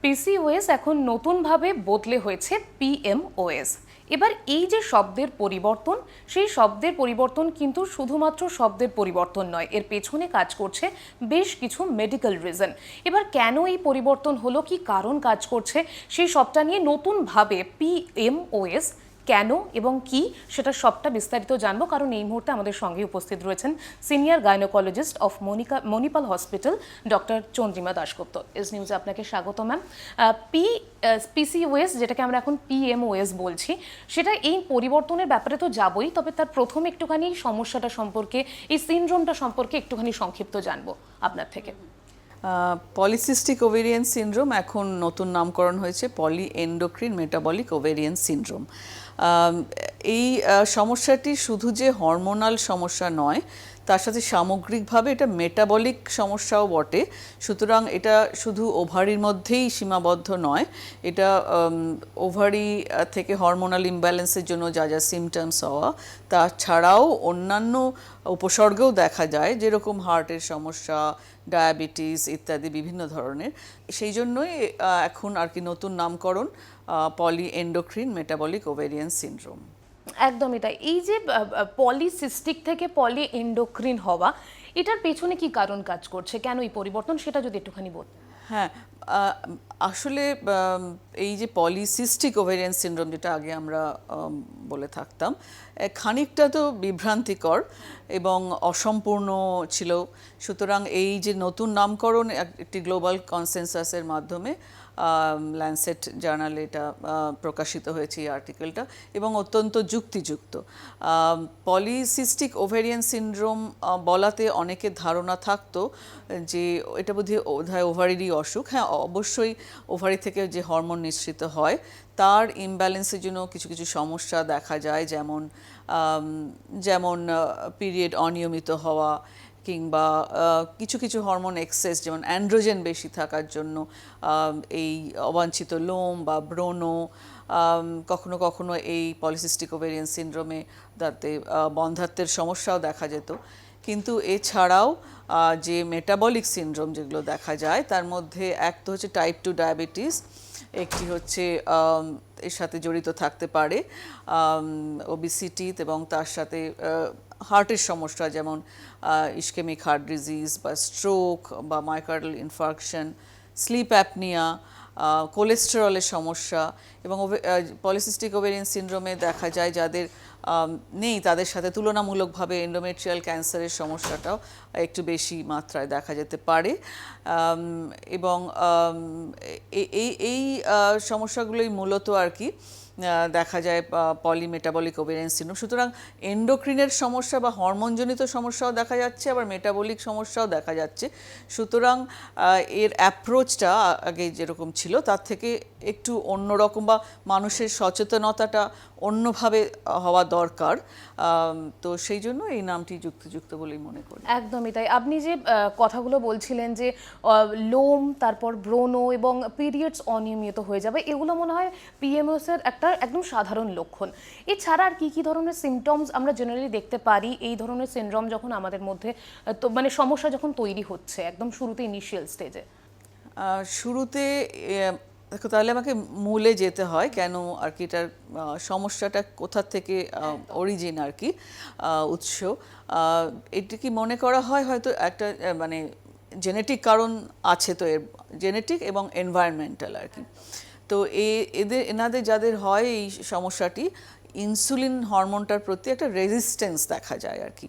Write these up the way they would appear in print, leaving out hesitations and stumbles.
PCOS এখন নতুনভাবে বদলে হয়েছে পিএমওএস। এবার এই যে শব্দের পরিবর্তন, সেই শব্দের পরিবর্তন কিন্তু শুধুমাত্র শব্দের পরিবর্তন নয়, এর পেছনে কাজ করছে বেশ কিছু মেডিকেল রিজন। এবার কেন এই পরিবর্তন হলো, কি কারণ কাজ করছে, সেই সবটা নিয়ে নতুনভাবে পিএমওএস কেন এবং কি, সেটা সবটা বিস্তারিত জানবো। কারণ এই মুহূর্তে আমাদের সঙ্গে উপস্থিত রয়েছেন senior gynaecologist of Manipal hospital doctor Chandrima Dasgupta. S নিউজে আপনাকে স্বাগত ম্যাম। পিসিওএস, যেটাকে আমরা এখন পিএমওএস বলছি, সেটা এই পরিবর্তনের ব্যাপারে তো যাবই, তবে তার প্রথম একটুখানি এই সমস্যাটা সম্পর্কে, এই সিনড্রোমটা সম্পর্কে একটুখানি সংক্ষিপ্ত জানবো আপনার থেকে। পলিসিস্টিক ওভেরিয়ান সিনড্রোম এখন নতুন নামকরণ হয়েছে পলি এন্ডোক্রিন মেটাবলিক ওভেরিয়ান সিনড্রোম। এই সমস্যাটি শুধু যে হরমোনাল সমস্যা নয়, তার সাথে সামগ্রিকভাবে এটা মেটাবলিক সমস্যাও বটে। সুতরাং এটা শুধু ওভারির মধ্যেই সীমাবদ্ধ নয়, এটা ওভারি থেকে হরমোনাল ইমব্যালেন্সের জন্য যা যা সিমটমস হওয়া, তাছাড়াও অন্যান্য উপসর্গও দেখা যায়, যেরকম হার্টের সমস্যা, ডায়াবেটিস ইত্যাদি বিভিন্ন ধরনের। সেই জন্যই এখন আর কি নতুন নামকরণ পলি এন্ডোক্রিন মেটাবলিক ওভেরিয়ান সিনড্রোম। একদমই তাই। এই যে পলিসিস্টিক থেকে পলি এন্ডোক্রিন হওয়া, এটার পেছনে কি কারণ কাজ করছে, কেন এই পরিবর্তন, সেটা যদি একটুখানি বল। হ্যাঁ, আসলে এই যে পলিসিস্টিক ওভেরিয়ান সিনড্রোম, যেটা আগে আমরা বলে থাকতাম, খানিকটা তো বিভ্রান্তিকর এবং অসম্পূর্ণ ছিল। সুতরাং এই যে নতুন নামকরণ একটি গ্লোবাল কনসেনসাসের মাধ্যমে ল্যান্সেট জার্নালে এটা প্রকাশিত হয়েছে এই আর্টিকেলটা, এবং অত্যন্ত যুক্তিযুক্ত। পলিসিস্টিক ওভেরিয়ান সিনড্রোম বলাতে অনেকের ধারণা থাকতো যে এটা বোধহয় ওভারিরই অসুখ। হ্যাঁ, অবশ্যই ওভারি থেকে যে হরমোন নিঃসৃত হয় তার ইমব্যালেন্সের জন্য কিছু কিছু সমস্যা দেখা যায়, যেমন পিরিয়ড অনিয়মিত হওয়া, কিংবা কিছু কিছু হরমোন এক্সেস, যেমন অ্যান্ড্রোজেন বেশি থাকার জন্য এই অবাঞ্ছিত লোম বা ব্রণ, কখনো কখনো এই পলিসিস্টিক ওভেরিয়ান সিনড্রোমে তাতে বন্ধ্যাত্বের সমস্যাও দেখা যেত। কিন্তু এছাড়াও যে মেটাবলিক সিনড্রোম যেগুলো দেখা যায়, তার মধ্যে এক তো হচ্ছে টাইপ 2 ডায়াবেটিস, একটি হচ্ছে এর সাথে জড়িত থাকতে পারে ওবিসিটি, এবং তার সাথে হার্টের সমস্যা, যেমন ইসকেমিক হার্ট ডিজিজ বা স্ট্রোক বা মায়োকার্ডিয়াল ইনফার্কশন, স্লিপ অ্যাপনিয়া, কোলেস্টেরলের সমস্যা। এবং পলিসিস্টিক ওভেরিয়ান সিনড্রোমে দেখা যায় যাদের নেই, তাদের সাথে তুলনামূলকভাবে এন্ডোমেট্রিয়াল ক্যান্সারের সমস্যাটাও একটু বেশি মাত্রায় দেখা যেতে পারে। এবং এই সমস্যাগুলোই মূলত আর কি দেখা যায় পলিমেটাবলিক ওভেরিয়ান সিনড্রোম। সুতরাং এন্ডোক্রিনের সমস্যা বা হরমোনজনিত সমস্যাও দেখা যাচ্ছে, আবার মেটাবলিক সমস্যাও দেখা যাচ্ছে। সুতরাং এর অ্যাপ্রোচটা আগে যেরকম ছিল তার থেকে একটু অন্যরকম, বা মানুষের সচেতনতাটা অন্যভাবে হওয়া দরকার। তো সেই জন্য এই নামটি যুক্তিযুক্ত বলেই মনে করি। একদমই তাই। আপনি যে কথাগুলো বলছিলেন যে লোম, তারপর ব্রণ এবং পিরিয়ডস অনিয়মিত হয়ে যাবে, এগুলো মনে হয় পিএমএস এর একটা একদম সাধারণ লক্ষণ। এছাড়া আর কি কি ধরনের সিমটমস আমরা জেনারেলি দেখতে পারি এই ধরনের সিনড্রোম যখন আমাদের মধ্যে, তো মানে সমস্যা যখন তৈরি হচ্ছে একদম শুরুতে, ইনিশিয়াল স্টেজে? শুরুতে দেখো, তাহলে আমাকে মূলে যেতে হয়, কেন আর কি এটার সমস্যাটা কোথা থেকে অরিজিন আর কি, উৎস। এটা কি মনে করা হয় হয়তো একটা মানে জেনেটিক কারণ আছে, তো এর জেনেটিক এবং এনভায়রনমেন্টাল আর কি। তো এনাদের যাদের হয় এই সমস্যাটি, ইনসুলিন হরমোনটার প্রতি একটা রেজিস্ট্যান্স দেখা যায় আর কি।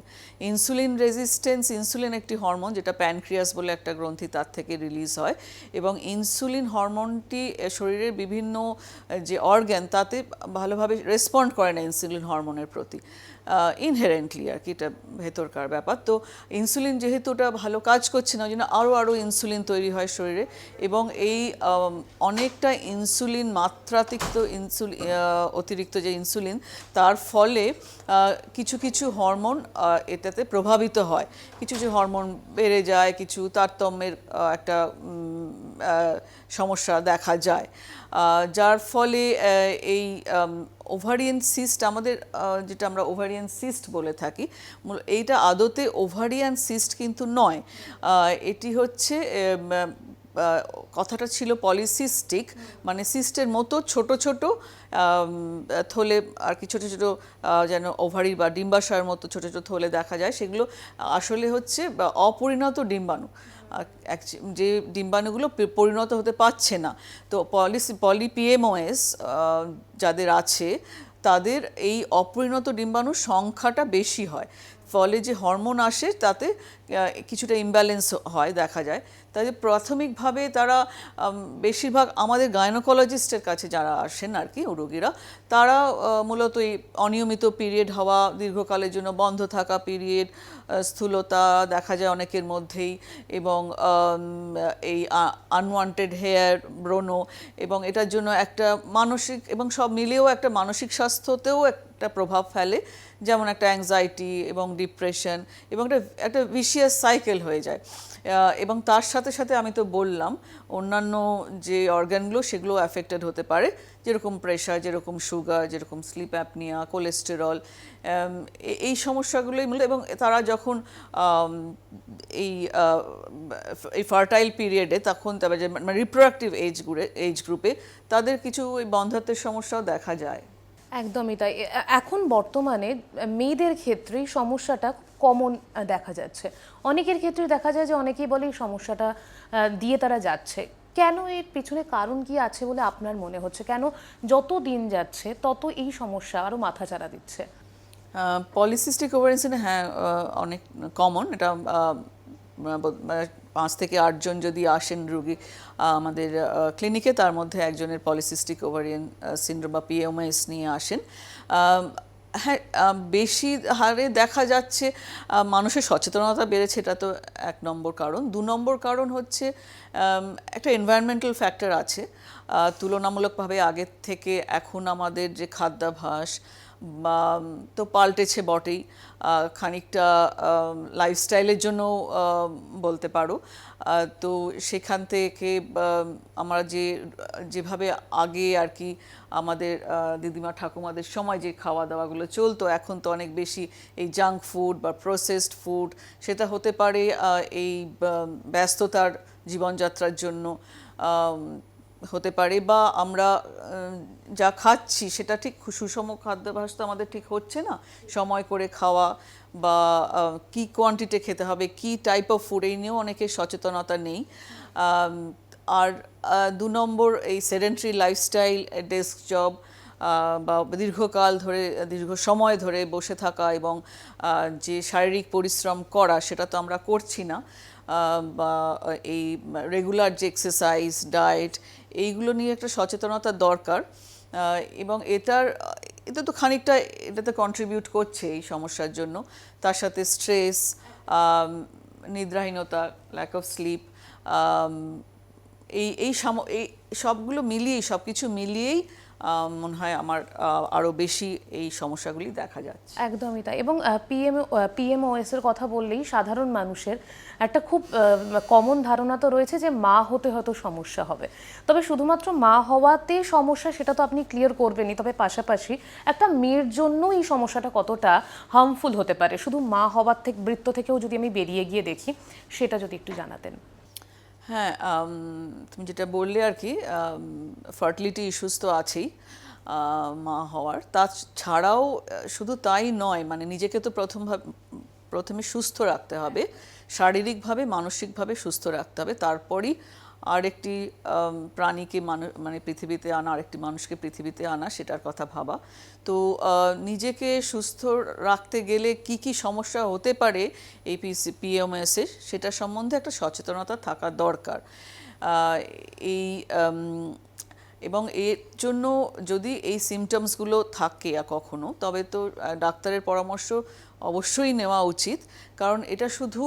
ইনসুলিন একটি হরমোন, যেটা প্যানক্রিয়াস বলে একটা গ্রন্থি, তার থেকে রিলিজ হয়, এবং ইনসুলিন হরমোনটি শরীরের বিভিন্ন যে অর্গ্যান তাতে ভালোভাবে রেসপন্ড করে না ইনসুলিন হরমোনের প্রতি, ইনহেরেন্টলি আর কি, এটা ভেতরকার ব্যাপার। তো ইনসুলিন যেহেতু ওটা ভালো কাজ করছে না, ওই জন্য আরও ইনসুলিন তৈরি হয় শরীরে, এবং এই অনেকটা ইনসুলিন, মাত্রাতিরিক্ত ইনসুলিন, অতিরিক্ত যে ইনসুলিন, তার ফলে কিছু কিছু হরমোন এটাতে প্রভাবিত হয়, কিছু কিছু হরমোন বেড়ে যায়, কিছু তারতম্যের একটা সমস্যা দেখা যায়, যার ফলে এই ওভারিয়ান সিস্ট, আমাদের যেটা আমরা ওভারিয়ান সিস্ট বলে থাকি, এইটা আদতে ওভারিয়ান সিস্ট কিন্তু নয়। এটি হচ্ছে কথাটা ছিল পলিসিস্টিক, মানে সিস্টের মতো ছোট ছোট থলে আর কি, ছোট ছোট যেন ওভারি বা ডিম্বাশয়ের মতো ছোট ছোট থলে দেখা যায়, সেগুলো আসলে হচ্ছে অপরিণত ডিম্বাণু, যে ডিম্বাণুগুলো পরিণত হতে পারছে না। তো পলিপিএমওএস যাদের আছে তাদের এই অপরিণত ডিম্বাণুর সংখ্যাটা বেশি হয়, ফলে যে হরমোন আসে তাতে কিছুটা ইমব্যালেন্স হয় দেখা যায়। তাই প্রাথমিকভাবে তারা বেশিরভাগ আমাদের গাইনোকোলজিস্টের কাছে যারা আসেন আর কি রোগীরা, তারা মূলত এই অনিয়মিত পিরিয়ড হওয়া, দীর্ঘকালের জন্য বন্ধ থাকা পিরিয়ড, স্থূলতা দেখা যায় অনেকের মধ্যেই, এবং এই আনওয়ান্টেড হেয়ার, ব্রণ, এবং এটার জন্য একটা মানসিক এবং সব মিলিয়েও একটা মানসিক স্বাস্থ্যতেও একটা প্রভাব ফেলে, যেমন একটা অ্যাংজাইটি এবং ডিপ্রেশন, এবং একটা ভিশিয়াস সাইকেল হয়ে যায়। এবং তার সাথে সাথে আমি তো বললাম অন্যান্য যে অর্গানগুলো সেগুলো অ্যাফেক্টেড হতে পারে, যেরকম প্রেশার, যেরকম সুগার, যেরকম স্লিপ অ্যাপনিয়া, কোলেস্টেরল, এই সমস্যাগুলোই মূলত। এবং তারা যখন এই ফার্টাইল পিরিয়ডে, তখন তারপরে যে রিপ্রোডাক্টিভ এজ গ্রুপে তাদের কিছু ওই বন্ধ্যাত্বের সমস্যাও দেখা যায়। একদমই তাই। এখন বর্তমানে মেয়েদের ক্ষেত্রে এই সমস্যাটা কমন দেখা যাচ্ছে। অনেকের ক্ষেত্রে দেখা যায় যে অনেকেই বলে এই সমস্যাটা দিয়ে তারা যাচ্ছে। কেন, এর পিছনে কারণ কি আছে বলে আপনার মনে হচ্ছে? কেন যত দিন যাচ্ছে তত এই সমস্যা আরো মাথাচাড়া দিচ্ছে? পলিসিস্টিক ওভারিয়ান সিনড্রোম, হ্যাঁ, অনেক কমন এটা। 5 থেকে 8 জন যদি আসেন রোগী আমাদের ক্লিনিকে, তার মধ্যে একজনের পলিসিস্টিক ওভারিয়ান সিনড্রোম বা পিএমএস নিয়ে আসেন। হ্যাঁ, বেশি হারে দেখা যাচ্ছে মানুষের সচেতনতা বেড়েছে, এটা তো 1 নম্বর কারণ। 2 নম্বর কারণ হচ্ছে একটা এনভায়রনমেন্টাল ফ্যাক্টর আছে। তুলনামূলকভাবে আগের থেকে এখন আমাদের যে খাদ্যাভ্যাস বা তো পাল্টেছে বটেই, খানিকটা লাইফস্টাইলের জন্য বলতে পারো। তো সেখান থেকে আমরা যেভাবে আগে আর কি আমাদের দিদিমা ঠাকুমাদের সময় যে খাওয়া দাওয়াগুলো চলতো, এখন তো অনেক বেশি এই জাঙ্ক ফুড বা প্রসেসড ফুড, সেটা হতে পারে এই ব্যস্ততার জীবনযাত্রার জন্য হতে পারে, বা আমরা যা খাচ্ছি সেটা ঠিক সুষম খাদ্যাভ্যাস তো আমাদের ঠিক হচ্ছে না, সময় করে খাওয়া বা কি কোয়ান্টিটি খেতে হবে, কি টাইপ অফ ফুড, এই নিয়েও অনেকের সচেতনতা নেই। আর 2 নম্বর এই সেডেন্টারি লাইফস্টাইল, ডেস্ক জব বা দীর্ঘ সময় ধরে বসে থাকা এবং যে শারীরিক পরিশ্রম করা, সেটা তো আমরা করছি না, বা এই রেগুলার যে এক্সারসাইজ, ডায়েট, এইগুলো নিয়ে একটা সচেতনতা দরকার। এবং এটা তো খানিকটা এটাতে কন্ট্রিবিউট করছে এই সমস্যার জন্য। তার সাথে স্ট্রেস, নিদ্রাহীনতা, ল্যাক অফ স্লিপ, এই সবগুলো মিলিয়েই, সব কিছু মিলিয়েই মনে হয় আমার আরও বেশি এই সমস্যাগুলি দেখা যাচ্ছে। একদমই তাই। এবং পিএমওএস এর কথা বললেই সাধারণ মানুষের একটা খুব কমন ধারণা তো রয়েছে যে মা হতে হয়তো সমস্যা হবে। তবে শুধুমাত্র মা হওয়াতে সমস্যা সেটা তো আপনি ক্লিয়ার করবেনই, তবে পাশাপাশি একটা মেয়ের জন্য এই সমস্যাটা কতটা হার্মফুল হতে পারে শুধু মা হওয়ার বৃত্ত থেকেও যদি আমি বেরিয়ে গিয়ে দেখি, সেটা যদি একটু জানাতেন। হ্যাঁ, তুমি যেটা বললে আর কি, ফার্টিলিটি ইস্যুস তো আছেই মা হওয়ার। তাছাড়াও শুধু তাই নয়, মানে নিজেকে তো প্রথমে সুস্থ রাখতে হবে, শারীরিকভাবে মানসিকভাবে সুস্থ রাখতে হবে, তারপরই আরেকটি প্রাণীকে মানে পৃথিবীতে আনা, আরেকটি মানুষকে পৃথিবীতে আনা, সেটার কথা ভাবা। তো নিজেকে সুস্থ রাখতে গেলে কি কি সমস্যা হতে পারে এই পিএমএসে, সেটা সম্বন্ধে একটা সচেতনতা থাকা দরকার। এই এবং এর জন্য যদি এই সিমটমসগুলো থাকে কখনো, তবে তো ডাক্তারের পরামর্শ অবশ্যই নেওয়া উচিত, কারণ এটা শুধু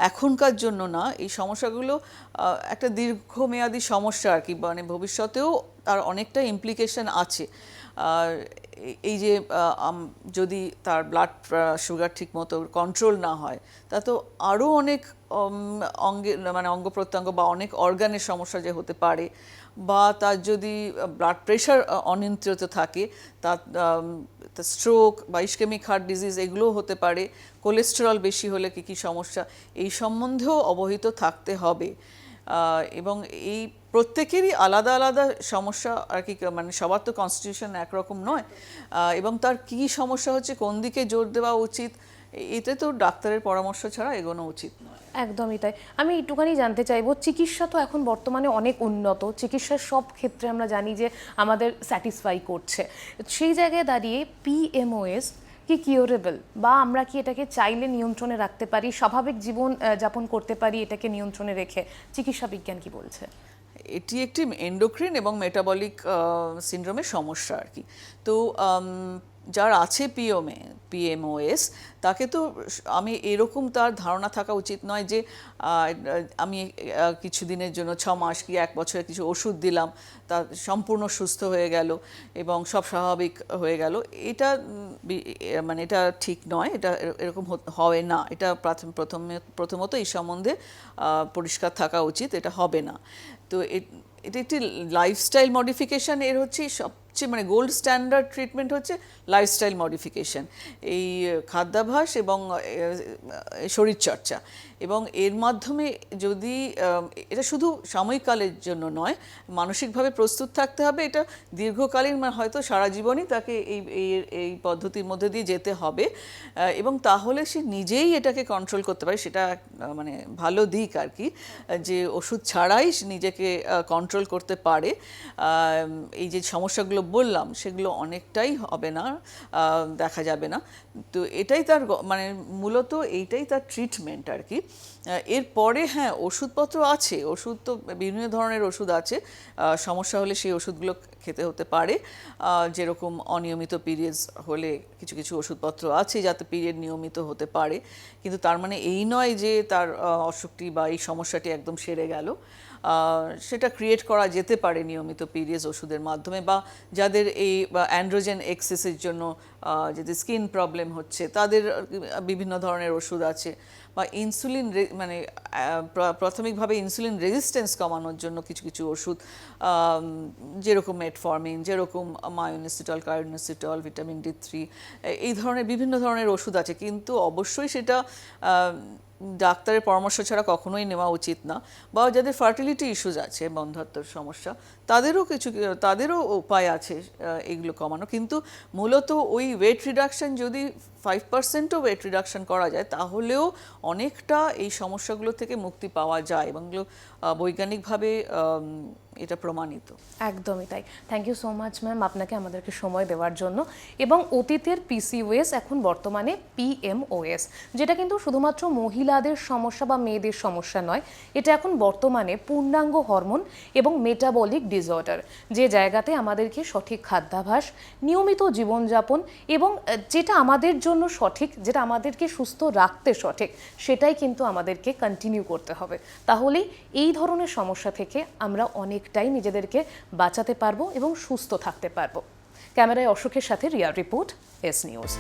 এখনকার জন্য না, এই সমস্যাগুলো একটা দীর্ঘমেয়াদী সমস্যা আর কি, মানে ভবিষ্যতেও তার অনেকটা ইমপ্লিকেশন আছে। এই যে যদি তার ব্লাড সুগার ঠিক মতো কন্ট্রোল না হয়, তা তো আরও অনেক অঙ্গ প্রত্যঙ্গ বা অনেক অর্গানের সমস্যা যে হতে পারে, বা তার যদি ব্লাড প্রেশার অনিয়ন্ত্রিত থাকে, তার স্ট্রোক বা ইসকেমিক হার্ট ডিজিজ এগুলোও হতে পারে, কোলেস্টেরল বেশি হলে কী কী সমস্যা, এই সম্বন্ধেও অবহিত থাকতে হবে। এবং এই প্রত্যেকেরই আলাদা আলাদা সমস্যা আর কি, মানে সবার তো কনস্টিটিউশন একরকম নয়, এবং তার কি সমস্যা হচ্ছে, কোন দিকে জোর দেওয়া উচিত, এতে তো ডাক্তারের পরামর্শ ছাড়া এগোনো উচিত নয়। একদমই তাই। আমি একটুখানি জানতে চাইবো, চিকিৎসা তো এখন বর্তমানে অনেক উন্নত, চিকিৎসার সব ক্ষেত্রে আমরা জানি যে আমাদের স্যাটিসফাই করছে। সেই জায়গায় দাঁড়িয়ে পিএমওএস কি কিউরেবল, বা আমরা কি এটাকে চাইলে নিয়ন্ত্রণে রাখতে পারি, স্বাভাবিক জীবন যাপন করতে পারি এটাকে নিয়ন্ত্রণে রেখে? চিকিৎসা বিজ্ঞান কি বলছে? এটি একটি এন্ডোক্রিন এবং মেটাবলিক সিনড্রোমের সমস্যা আর কি। তো যার আছে পিএমওএস, তাকে তো আমি এরকম তার ধারণা থাকা উচিত নয় যে আমি কিছুদিনের জন্য 6 মাস কি 1 বছরের কিছু ওষুধ দিলাম, তা সম্পূর্ণ সুস্থ হয়ে গেল এবং সব স্বাভাবিক হয়ে গেল। এটা মানে এটা ঠিক নয়, এটা এরকম হবে না। এটা প্রথমত এই সম্বন্ধে পরিষ্কার থাকা উচিত, এটা হবে না। তো এটা একটি লাইফস্টাইল মডিফিকেশন, এর হচ্ছে সবচেয়ে মানে গোল্ড স্ট্যান্ডার্ড ট্রিটমেন্ট হচ্ছে লাইফস্টাইল মডিফিকেশন, এই খাদ্যাভ্যাস এবং শরীরচর্চা। এবং এর মাধ্যমে যদি এটা শুধু সাময়িককালের জন্য নয়, মানসিকভাবে প্রস্তুত থাকতে হবে, এটা দীর্ঘকালীন হয়তো সারা জীবনই তাকে এই পদ্ধতির মধ্যে দিয়ে যেতে হবে, এবং তাহলে সে নিজেই এটাকে কন্ট্রোল করতে পারে। সেটা মানে ভালো দিক আর কি, যে ওষুধ ছাড়াই নিজেকে কন্ট্রোল করতে পারে। এই যে সমস্যাগুলো বললাম সেগুলো অনেকটাই হবে না, দেখা যাবে না। তো এটাই তার মানে মূলত এইটাই তার ট্রিটমেন্ট আর কি। এরপরে হ্যাঁ, ওষুধপত্র আছে, ওষুধ তো বিভিন্ন ধরনের ওষুধ আছে, সমস্যা হলে সেই ওষুধগুলো খেতে হতে পারে। যেরকম অনিয়মিত পিরিয়ডস হলে কিছু কিছু ওষুধপত্র আছে যাতে পিরিয়ড নিয়মিত হতে পারে, কিন্তু তার মানে এই নয় যে তার অসুখটি বা এই সমস্যাটি একদম সেরে গেল। সেটা ক্রিয়েট করা যেতে পারে নিয়মিত পিরিয়ডস ওষুধের মাধ্যমে, বা যাদের এই অ্যান্ড্রোজেন এক্সেসের জন্য যাদের স্কিন প্রবলেম হচ্ছে তাদের বিভিন্ন ধরনের ওষুধ আছে, বা ইনসুলিন মানে প্রাথমিকভাবে ইনসুলিন রেজিস্ট্যান্স কমানোর জন্য কিছু কিছু ওষুধ, যেরকম মেটফর্মিন, যেরকম মায়োনিসিটল, কার্ডিনোসিটল, ভিটামিন D3, এই ধরনের বিভিন্ন ধরনের ওষুধ আছে। কিন্তু অবশ্যই সেটা ডাক্তারের পরামর্শ ছাড়া কখনোই নেওয়া উচিত না। বা যাদের ফার্টিলিটি ইস্যুজ আছে, বন্ধ্যাত্বর সমস্যা, তাদেরও উপায় আছে এগুলো কমানো। কিন্তু মূলত ওই ওয়েট রিডাকশন যদি 5%ও ওয়েট রিডাকশন করা যায়, তাহলেও অনেকটা এই সমস্যাগুলো থেকে মুক্তি পাওয়া যায়, এবং এগুলো বৈজ্ঞানিকভাবে এটা প্রমাণিত। একদমই তাই। Thank you so much ma'am, আপনাকে আমাদেরকে সময় দেওয়ার জন্য। এবং অতীতের পিসিওএস এখন বর্তমানে পিএমওএস, যেটা কিন্তু শুধুমাত্র মহিলাদের সমস্যা বা মেয়েদের সমস্যা নয়, এটা এখন বর্তমানে পূর্ণাঙ্গ হরমোন এবং মেটাবলিক ডিসঅর্ডার, যে জায়গাতে আমাদেরকে সঠিক খাদ্যাভ্যাস, নিয়মিত জীবনযাপন এবং যেটা আমাদের জন্য সঠিক, যেটা আমাদেরকে সুস্থ রাখতে সঠিক, সেটাই কিন্তু আমাদেরকে কন্টিনিউ করতে হবে। তাহলেই এই ধরনের সমস্যা থেকে আমরা অনেকটাই নিজেদেরকে বাঁচাতে পারবো এবং সুস্থ থাকতে পারবো। ক্যামেরায় অশোকের সাথে রিয়া রিপোর্ট, এস নিউজ।